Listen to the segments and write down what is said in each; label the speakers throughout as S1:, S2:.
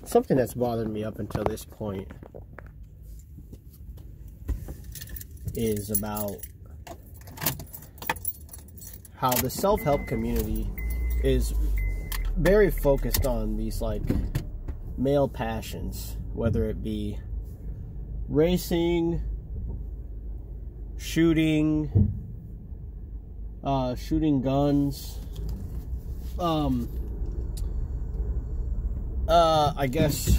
S1: something that's bothered me up until this point is about how the self-help community is very focused on these like male passions, whether it be racing, shooting guns, I guess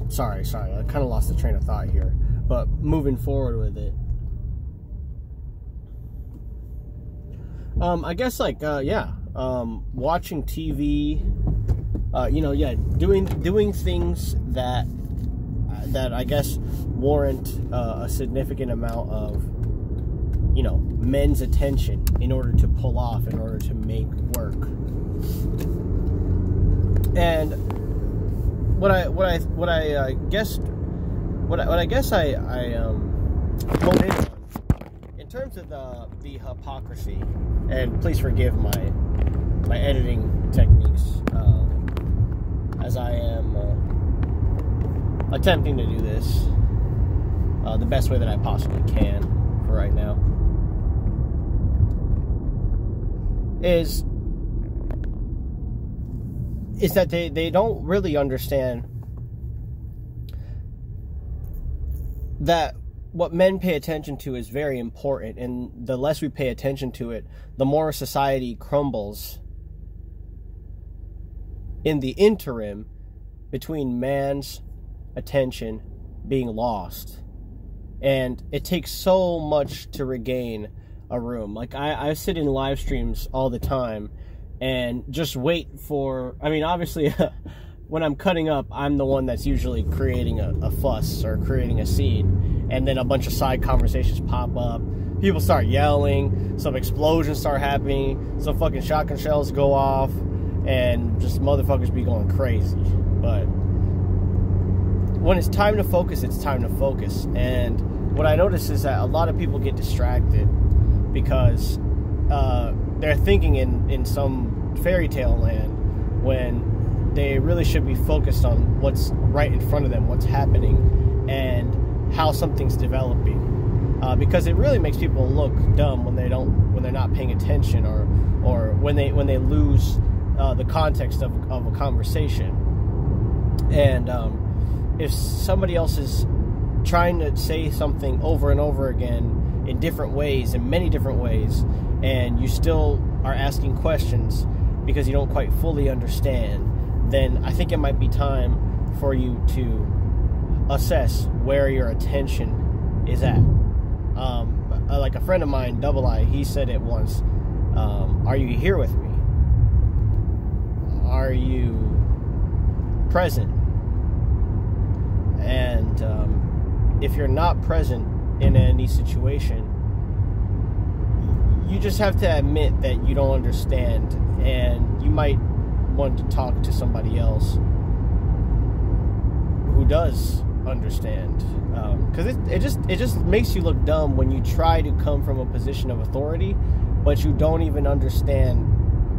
S1: sorry, I kind of lost the train of thought here, but moving forward with it, I guess like watching TV, doing things that I guess warrant a significant amount of men's attention in order to pull off, in order to make work. And what I guess I honed in on in terms of the hypocrisy, and please forgive my editing techniques as I am attempting to do this the best way that I possibly can for right now, is that they don't really understand that what men pay attention to is very important, and the less we pay attention to it, the more society crumbles in the interim between man's attention being lost. And it takes so much to regain a room. Like I sit in live streams all the time and just wait for, obviously when I'm cutting up, I'm the one that's usually creating a fuss or creating a scene, and then a bunch of side conversations pop up, people start yelling, some explosions start happening, some fucking shotgun shells go off, and just motherfuckers be going crazy. But when it's time to focus, it's time to focus. And what I notice is that a lot of people get distracted because they're thinking in some fairy tale land, when they really should be focused on what's right in front of them, what's happening, and how something's developing. Because it really makes people look dumb when they're not paying attention, or when they lose the context of a conversation. And if somebody else is trying to say something over and over again in different ways, in many different ways, and you still are asking questions because you don't quite fully understand, then I think it might be time for you to assess where your attention is at. Like a friend of mine, Double I, he said it once, are you here with me? Are you present? And if you're not present in any situation, you just have to admit that you don't understand, and you might want to talk to somebody else who does understand, because it just makes you look dumb when you try to come from a position of authority, but you don't even understand.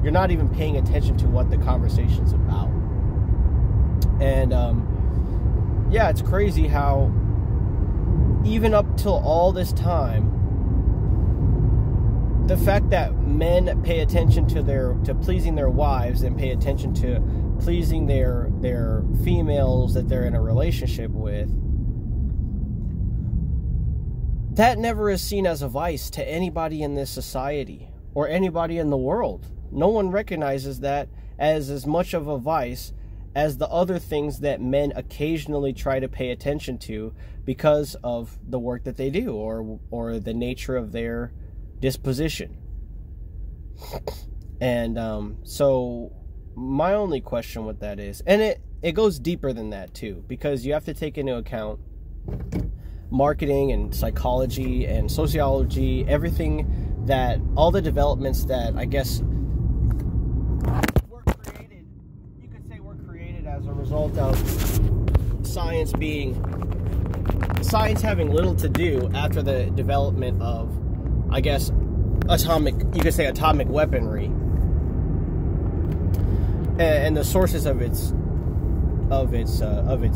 S1: You're not even paying attention to what the conversation's about. And it's crazy how even up till all this time, the fact that men pay attention to pleasing their wives and pay attention to pleasing their females that they're in a relationship with, that never is seen as a vice to anybody in this society or anybody in the world. No one recognizes that as much of a vice as the other things that men occasionally try to pay attention to because of the work that they do, or the nature of their disposition. And so my only question with that is, and it goes deeper than that too, because you have to take into account marketing and psychology and sociology, everything, that all the developments that I guess were created, you could say were created as a result of science having little to do after the development of, I guess, atomic weaponry. and the sources of its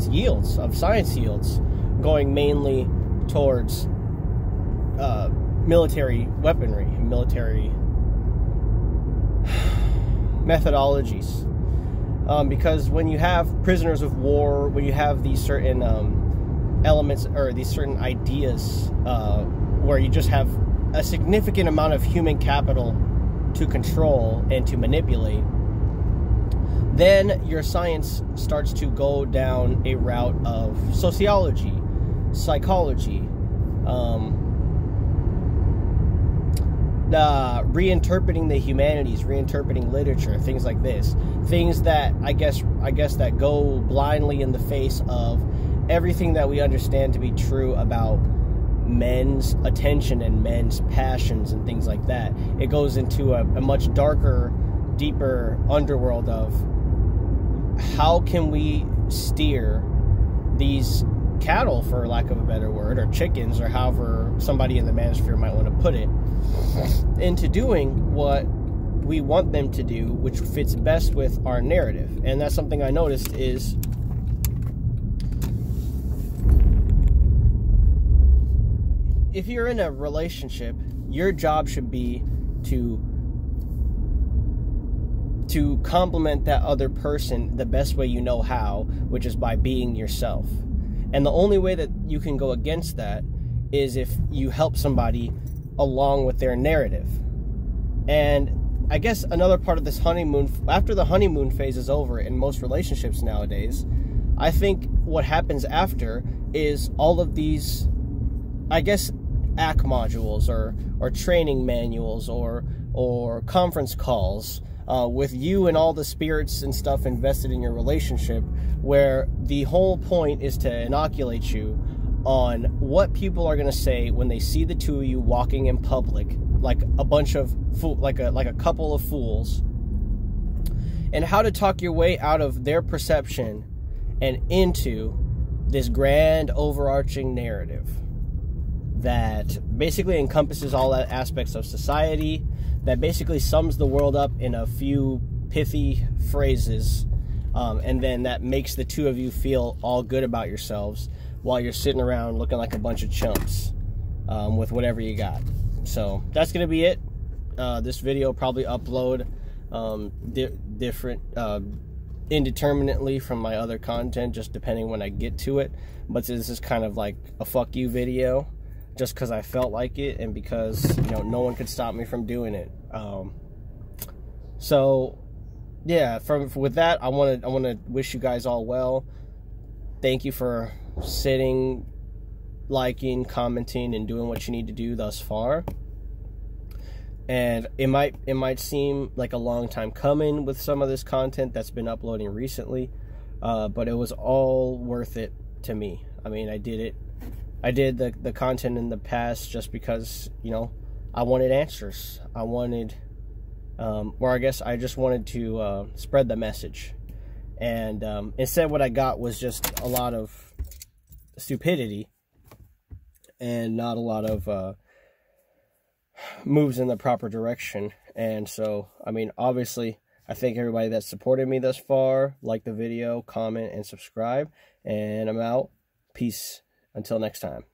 S1: yields, of science yields, going mainly towards military weaponry, military methodologies. Because when you have prisoners of war, when you have these certain elements or these certain ideas where you just have a significant amount of human capital to control and to manipulate, then your science starts to go down a route of sociology, psychology, reinterpreting the humanities, reinterpreting literature, things like this, things that I guess that go blindly in the face of everything that we understand to be true about men's attention and men's passions and things like that. It goes into a much darker, deeper underworld of how can we steer these cattle, for lack of a better word, or chickens, or however somebody in the manosphere might want to put it, into doing what we want them to do, which fits best with our narrative. And that's something I noticed is if you're in a relationship, your job should be to complement that other person the best way you know how, which is by being yourself. And the only way that you can go against that is if you help somebody along with their narrative. And I guess another part of this honeymoon, after the honeymoon phase is over in most relationships nowadays, I think what happens after is all of these, I guess, ACK modules or training manuals or conference calls with you and all the spirits and stuff invested in your relationship, where the whole point is to inoculate you on what people are going to say when they see the two of you walking in public like a bunch of like a couple of fools, and how to talk your way out of their perception and into this grand overarching narrative that basically encompasses all that aspects of society, that basically sums the world up in a few pithy phrases, and then that makes the two of you feel all good about yourselves while you're sitting around looking like a bunch of chumps with whatever you got. So that's going to be it. This video will probably upload different indeterminately from my other content, just depending when I get to it. But this is kind of like a fuck you video, just because I felt like it, and because, you know, no one could stop me from doing it. So yeah, with that, I want to wish you guys all well. Thank you for sitting, liking, commenting, and doing what you need to do thus far. And it might seem like a long time coming with some of this content that's been uploading recently, but it was all worth it to me. I mean, I did it. I did the content in the past just because, you know, I wanted answers. I wanted, or I guess I just wanted to spread the message. And instead what I got was just a lot of stupidity and not a lot of moves in the proper direction. And so, I mean, obviously, I thank everybody that supported me thus far. Like the video, comment, and subscribe. And I'm out. Peace. Until next time.